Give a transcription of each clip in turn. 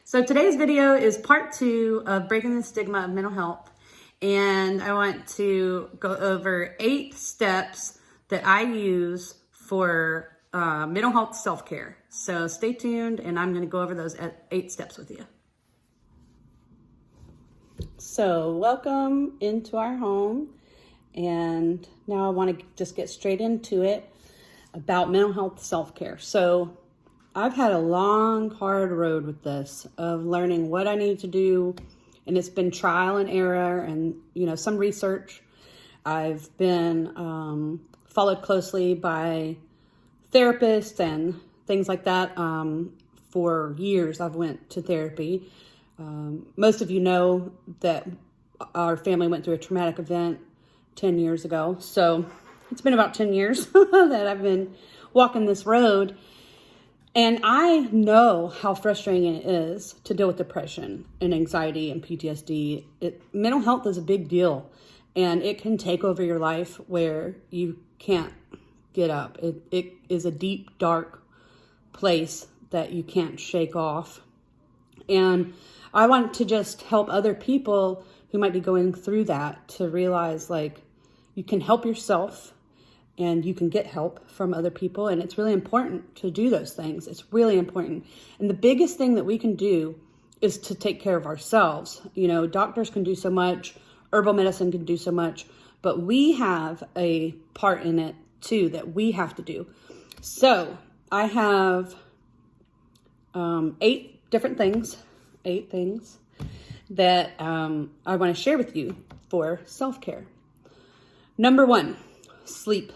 So today's video is part 2 of breaking the stigma of mental health. And I want to go over 8 steps that I use for mental health self-care. So stay tuned and I'm going to go over those 8 steps with you. So welcome into our home. And now I want to just get straight into it about mental health self-care. So I've had a long, hard road with this of learning what I need to do. And it's been trial and error and, some research. I've been followed closely by therapists and things like that. For years, I've went to therapy. Most of you know that our family went through a traumatic event 10 years ago. So it's been about 10 years that I've been walking this road. And I know how frustrating it is to deal with depression and anxiety and PTSD. Mental health is a big deal, and it can take over your life where you can't get up. It is a deep, dark place that you can't shake off. And I want to just help other people who might be going through that to realize, you can help yourself. And you can get help from other people. And it's really important to do those things. It's really important. And the biggest thing that we can do is to take care of ourselves. Doctors can do so much. Herbal medicine can do so much. But we have a part in it, too, that we have to do. So I have 8 different things. 8 things that I want to share with you for self-care. Number 1, sleep.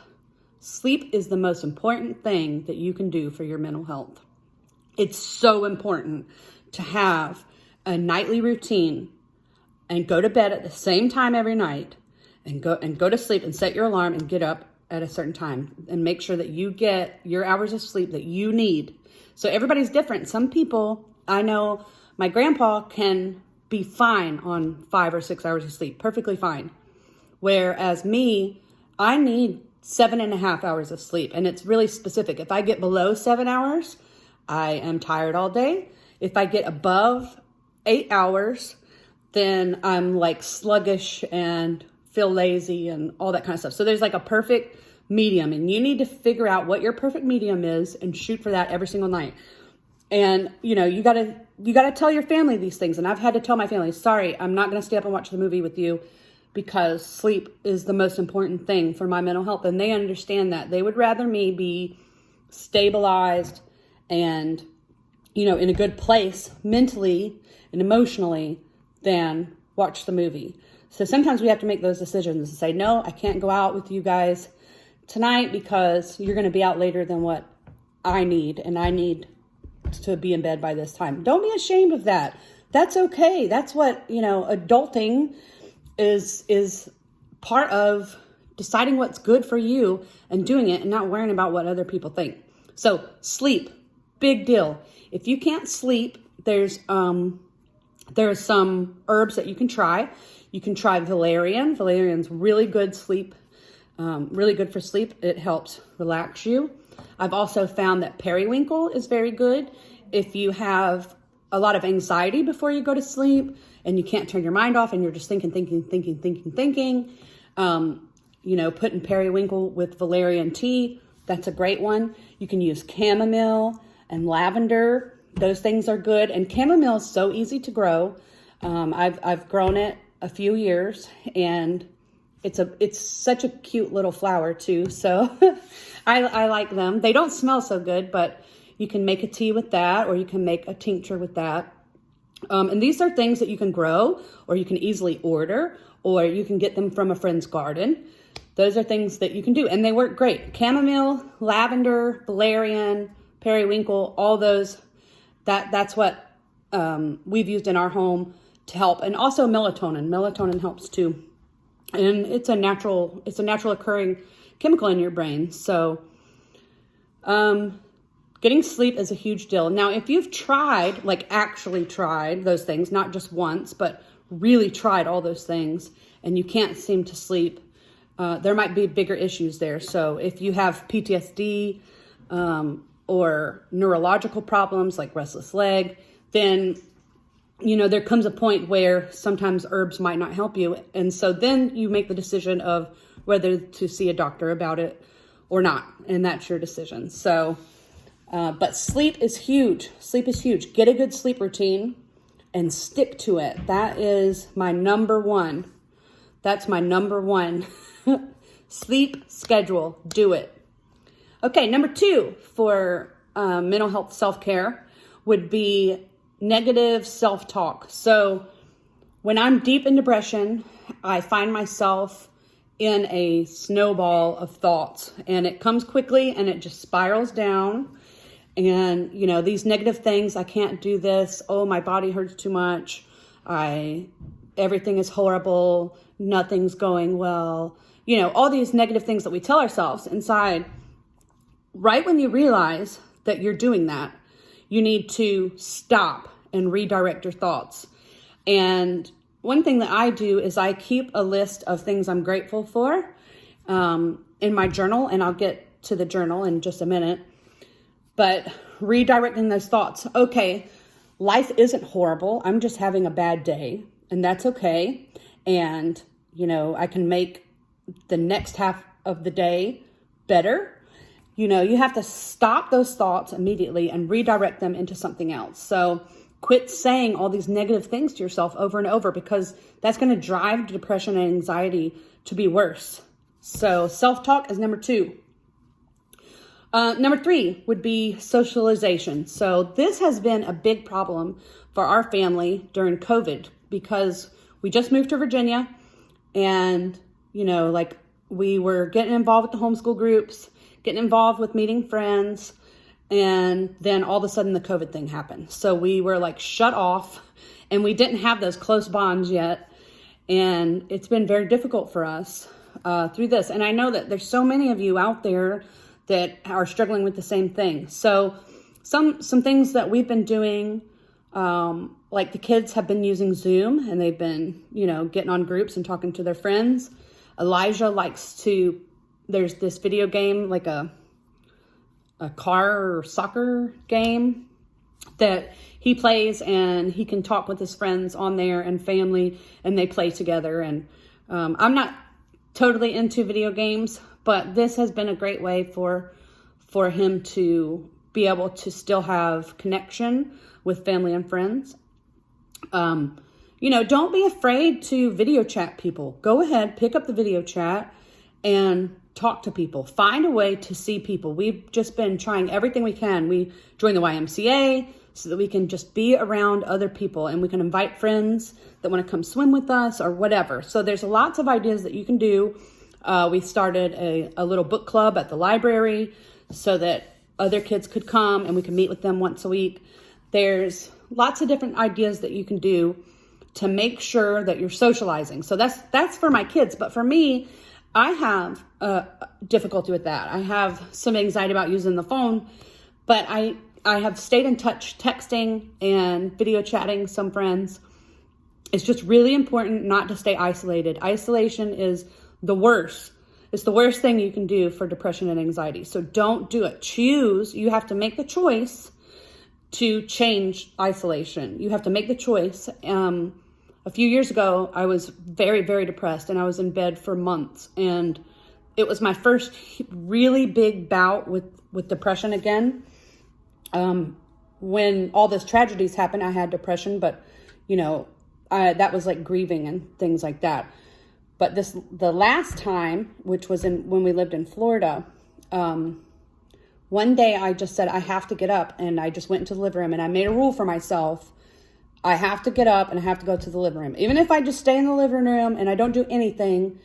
Sleep is the most important thing that you can do for your mental health. It's so important to have a nightly routine and go to bed at the same time every night and go to sleep and set your alarm and get up at a certain time and make sure that you get your hours of sleep that you need. So everybody's different. Some people, I know my grandpa can be fine on 5 or 6 hours of sleep, perfectly fine. Whereas me, I need 7.5 hours of sleep. And it's really specific. If I get below 7 hours, I am tired all day. If I get above 8 hours, then I'm sluggish and feel lazy and all that kind of stuff. So there's a perfect medium, and you need to figure out what your perfect medium is and shoot for that every single night. And you gotta tell your family these things. And I've had to tell my family, sorry, I'm not gonna stay up and watch the movie with you, because sleep is the most important thing for my mental health. And they understand that. They would rather me be stabilized and, in a good place mentally and emotionally than watch the movie. So sometimes we have to make those decisions and say, no, I can't go out with you guys tonight because you're going to be out later than what I need. And I need to be in bed by this time. Don't be ashamed of that. That's okay. That's what, adulting is part of deciding what's good for you and doing it and not worrying about what other people think. So sleep, big deal. If you can't sleep, there's some herbs that you can try. You can try valerian. Valerian's really good sleep, really good for sleep. It helps relax you. I've also found that periwinkle is very good if you have a lot of anxiety before you go to sleep and you can't turn your mind off and you're just thinking. Putting periwinkle with valerian tea, that's a great one. You can use chamomile and lavender. Those things are good. And chamomile is so easy to grow. I've grown it a few years, and it's such a cute little flower too. So I like them. They don't smell so good, but you can make a tea with that, or you can make a tincture with that. And these are things that you can grow, or you can easily order, or you can get them from a friend's garden. Those are things that you can do, and they work great. Chamomile, lavender, valerian, periwinkle, all those, that's what we've used in our home to help. And also melatonin. Melatonin helps too. And it's a natural occurring chemical in your brain. So getting sleep is a huge deal. Now, if you've tried, actually tried those things, not just once, but really tried all those things, and you can't seem to sleep, there might be bigger issues there. So if you have PTSD or neurological problems like restless leg, then there comes a point where sometimes herbs might not help you. And so then you make the decision of whether to see a doctor about it or not. And that's your decision. So, but sleep is huge. Sleep is huge. Get a good sleep routine and stick to it. That is my number one. That's my number one. Sleep schedule. Do it. Okay, number 2 for mental health self-care would be negative self-talk. So when I'm deep in depression, I find myself in a snowball of thoughts, and it comes quickly and it just spirals down. And, these negative things, I can't do this. Oh, my body hurts too much. Everything is horrible. Nothing's going well. All these negative things that we tell ourselves inside. Right when you realize that you're doing that, you need to stop and redirect your thoughts. And one thing that I do is I keep a list of things I'm grateful for in my journal, and I'll get to the journal in just a minute. But redirecting those thoughts. Okay, life isn't horrible. I'm just having a bad day, and that's okay. And, I can make the next half of the day better. You have to stop those thoughts immediately and redirect them into something else. So quit saying all these negative things to yourself over and over, because that's going to drive depression and anxiety to be worse. So self-talk is number 2. Number 3 would be socialization. So this has been a big problem for our family during COVID, because we just moved to Virginia, and, we were getting involved with the homeschool groups, getting involved with meeting friends, and then all of a sudden the COVID thing happened. So we were shut off, and we didn't have those close bonds yet. And it's been very difficult for us through this. And I know that there's so many of you out there that are struggling with the same thing. So some things that we've been doing, like the kids have been using Zoom, and they've been, getting on groups and talking to their friends. Elijah there's this video game, like a car or soccer game that he plays, and he can talk with his friends on there and family, and they play together. And I'm not totally into video games, but this has been a great way for him to be able to still have connection with family and friends. Don't be afraid to video chat people. Go ahead, pick up the video chat and talk to people. Find a way to see people. We've just been trying everything we can. We joined the YMCA so that we can just be around other people, and we can invite friends that want to come swim with us or whatever. So there's lots of ideas that you can do. We started a little book club at the library so that other kids could come and we can meet with them once a week. There's lots of different ideas that you can do to make sure that you're socializing. So that's for my kids. But for me, I have difficulty with that. I have some anxiety about using the phone, but I have stayed in touch texting and video chatting some friends. It's just really important not to stay isolated. Isolation is the worst. It's the worst thing you can do for depression and anxiety. So don't do it. You have to make the choice to change isolation. You have to make the choice. A few years ago, I was very, very depressed, and I was in bed for months. And it was my first really big bout with depression again. When all these tragedies happened, I had depression, but, that was like grieving and things like that. But the last time, which was when we lived in Florida, one day I just said, I have to get up, and I just went into the living room, and I made a rule for myself. I have to get up and I have to go to the living room. Even if I just stay in the living room and I don't do anything,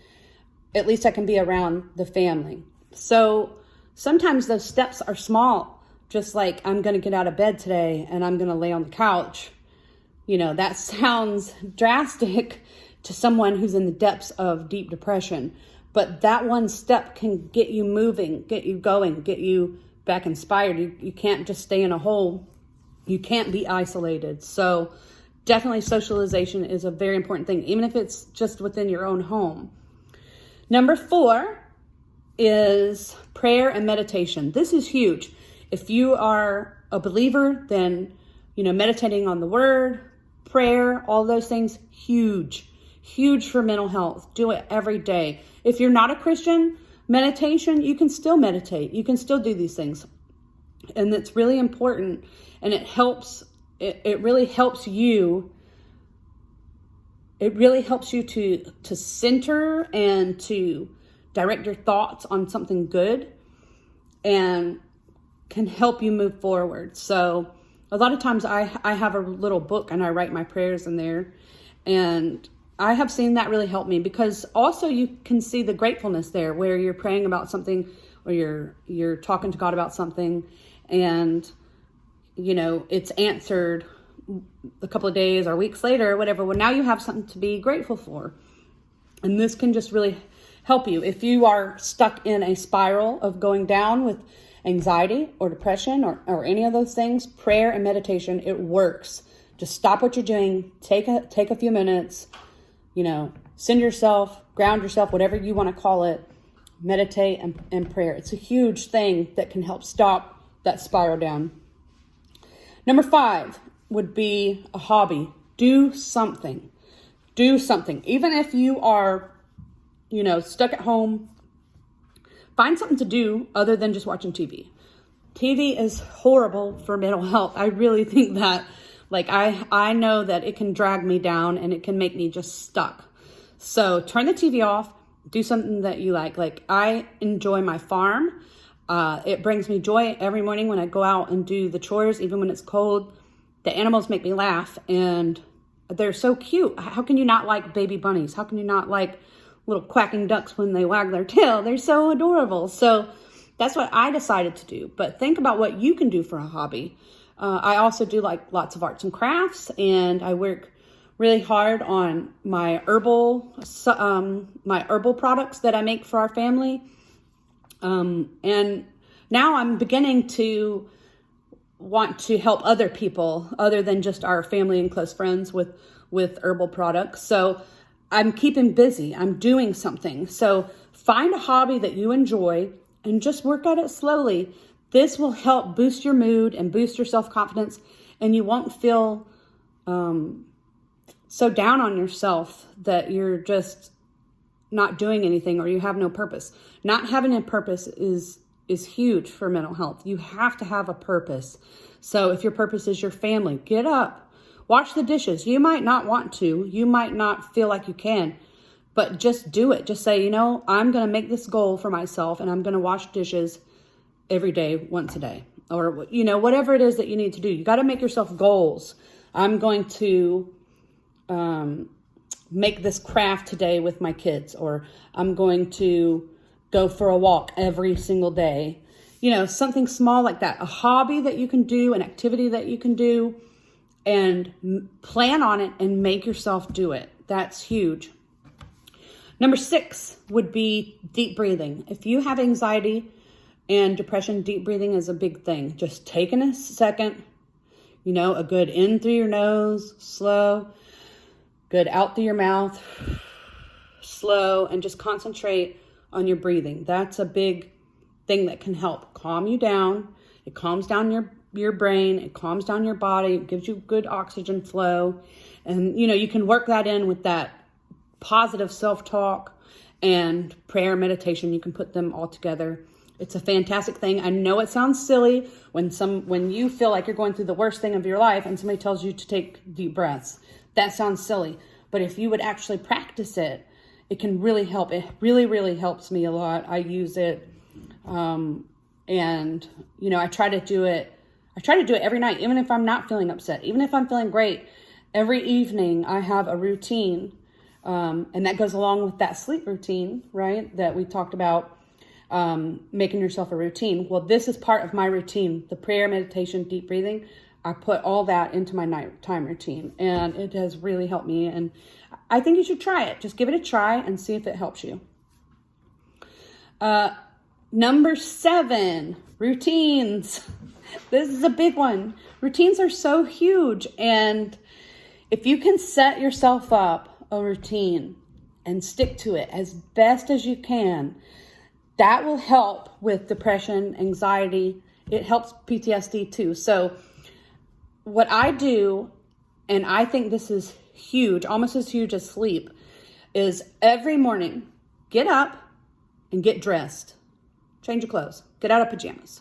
at least I can be around the family. So sometimes those steps are small, just like I'm going to get out of bed today and I'm going to lay on the couch. That sounds drastic to someone who's in the depths of deep depression, but that one step can get you moving, get you going, get you back inspired. You can't just stay in a hole. You can't be isolated. So definitely socialization is a very important thing, even if it's just within your own home. Number 4 is prayer and meditation. This is huge. If you are a believer, then, meditating on the word, prayer, all those things, huge for mental health. Do it every day. If you're not a Christian, meditation, you can still meditate. You can still do these things. And it's really important. And it helps, it really helps you. It really helps you to center and to direct your thoughts on something good and can help you move forward. So a lot of times I have a little book and I write my prayers in there, and I have seen that really help me, because also you can see the gratefulness there where you're praying about something, or you're talking to God about something, and it's answered a couple of days or weeks later or whatever. Well, now you have something to be grateful for. And this can just really help you. If you are stuck in a spiral of going down with anxiety or depression or any of those things, prayer and meditation, it works. Just stop what you're doing, take a few minutes, send yourself, ground yourself, whatever you want to call it, meditate and prayer. It's a huge thing that can help stop that spiral down. Number 5 would be a hobby. Do something. Even if you are, stuck at home, find something to do other than just watching TV. TV is horrible for mental health. I really think that. I know that it can drag me down and it can make me just stuck. So turn the TV off, do something that you like. I enjoy my farm. It brings me joy every morning when I go out and do the chores, even when it's cold. The animals make me laugh and they're so cute. How can you not like baby bunnies? How can you not like little quacking ducks when they wag their tail? They're so adorable. So that's what I decided to do. But think about what you can do for a hobby. I also do lots of arts and crafts, and I work really hard on my herbal products that I make for our family. And now I'm beginning to want to help other people other than just our family and close friends with herbal products. So I'm keeping busy. I'm doing something. So find a hobby that you enjoy and just work at it slowly. This will help boost your mood and boost your self-confidence, and you won't feel so down on yourself that you're just not doing anything or you have no purpose. Not having a purpose is huge for mental health. You have to have a purpose. So if your purpose is your family, get up, wash the dishes. You might not want to, you might not feel like you can, but just do it. Just say, I'm going to make this goal for myself and I'm going to wash dishes every day, once a day, or, whatever it is that you need to do. You got to make yourself goals. I'm going to make this craft today with my kids, or I'm going to go for a walk every single day. Something small like that, a hobby that you can do, an activity that you can do, and plan on it and make yourself do it. That's huge. Number 6 would be deep breathing. If you have anxiety and depression, deep breathing is a big thing. Just taking a second, a good in through your nose, slow, good out through your mouth, slow, and just concentrate on your breathing. That's a big thing that can help calm you down. It calms down your brain. It calms down your body. It gives you good oxygen flow. And, you can work that in with that positive self-talk and prayer, meditation. You can put them all together. It's a fantastic thing. I know it sounds silly when you feel like you're going through the worst thing of your life and somebody tells you to take deep breaths. That sounds silly. But if you would actually practice it, it can really help. It really, really helps me a lot. I use it. And, I try to do it every night, even if I'm not feeling upset, even if I'm feeling great. Every evening I have a routine. And that goes along with that sleep routine, right? That we talked about. Making yourself a routine. Well, this is part of my routine, the prayer, meditation, deep breathing. I put all that into my nighttime routine, and it has really helped me. And I think you should try it. Just give it a try and see if it helps you. Number 7, routines. This is a big one. Routines are so huge. And if you can set yourself up a routine and stick to it as best as you can, that will help with depression, anxiety. It helps PTSD too. So what I do, and I think this is huge, almost as huge as sleep, is every morning, get up and get dressed. Change your clothes. Get out of pajamas.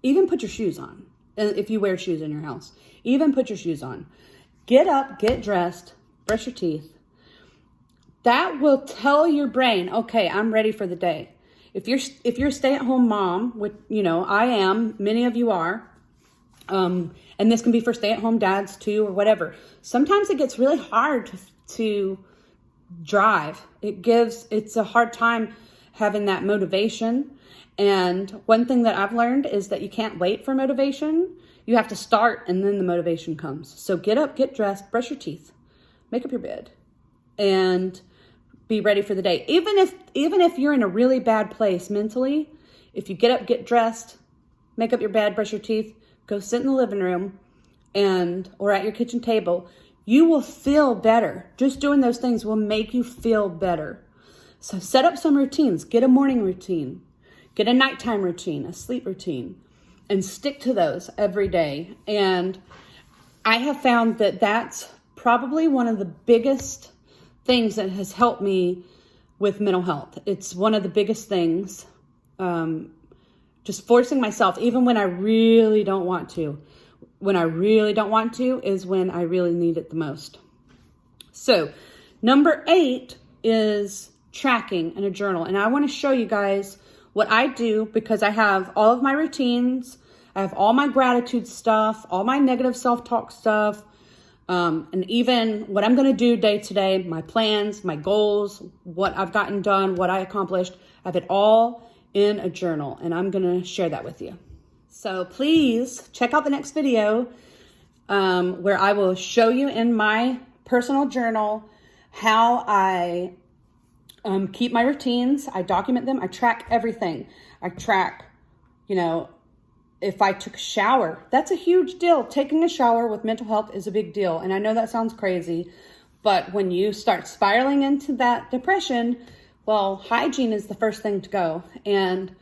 Even put your shoes on. If you wear shoes in your house, even put your shoes on. Get up, get dressed, brush your teeth. That will tell your brain, okay, I'm ready for the day. If you're a stay-at-home mom, which, you know, I am, many of you are, and this can be for stay-at-home dads too, or whatever. Sometimes it gets really hard to drive. It's a hard time having that motivation. And one thing that I've learned is that you can't wait for motivation. You have to start, and then the motivation comes. So get up, get dressed, brush your teeth, make up your bed, and be ready for the day. Even if you're in a really bad place mentally, if you get up, get dressed, make up your bed, brush your teeth, go sit in the living room or at your kitchen table, you will feel better. Just doing those things will make you feel better. So set up some routines. Get a morning routine. Get a nighttime routine, a sleep routine, and stick to those every day. And I have found that that's probably one of the biggest things that has helped me with mental health. It's one of the biggest things. Just forcing myself, even when I really don't want to. When I really don't want to is when I really need it the most. So, number 8 is tracking in a journal. And I want to show you guys what I do, because I have all of my routines. I have all my gratitude stuff, all my negative self-talk stuff, and even what I'm going to do day to day, my plans, my goals, what I've gotten done, what I accomplished. I have it all in a journal, and I'm going to share that with you. So please check out the next video where I will show you in my personal journal how I keep my routines. I document them. I track everything. I track, you know, if I took a shower. That's a huge deal. Taking a shower with mental health is a big deal. And I know that sounds crazy, but when you start spiraling into that depression, well, hygiene is the first thing to go. And,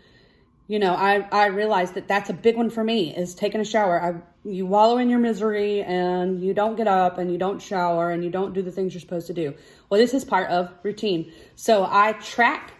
you know, I realized that that's a big one for me, is taking a shower. You wallow in your misery and you don't get up and you don't shower and you don't do the things you're supposed to do. Well, this is part of routine. So I track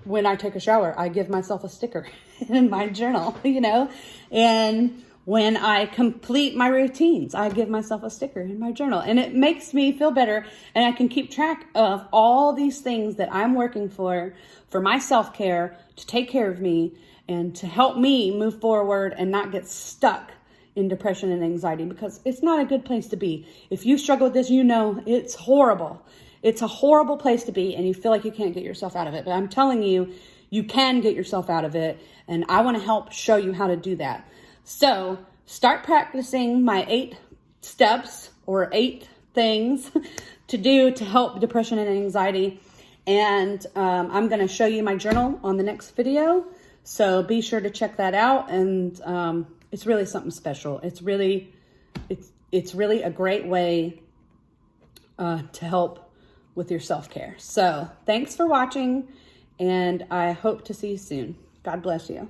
when I take a shower. I give myself a sticker in my journal, you know, and when I complete my routines, I give myself a sticker in my journal, and it makes me feel better. And I can keep track of all these things that I'm working for my self-care, to take care of me and to help me move forward and not get stuck in depression and anxiety, because it's not a good place to be. If you struggle with this, you know it's horrible. It's a horrible place to be, and you feel like you can't get yourself out of it. But I'm telling you, you can get yourself out of it, and I want to help show you how to do that. So start practicing my 8 steps or 8 things to do to help depression and anxiety. And I'm going to show you my journal on the next video. So be sure to check that out. And it's really something special. It's really a great way to help with your self-care. So thanks for watching, and I hope to see you soon. God bless you.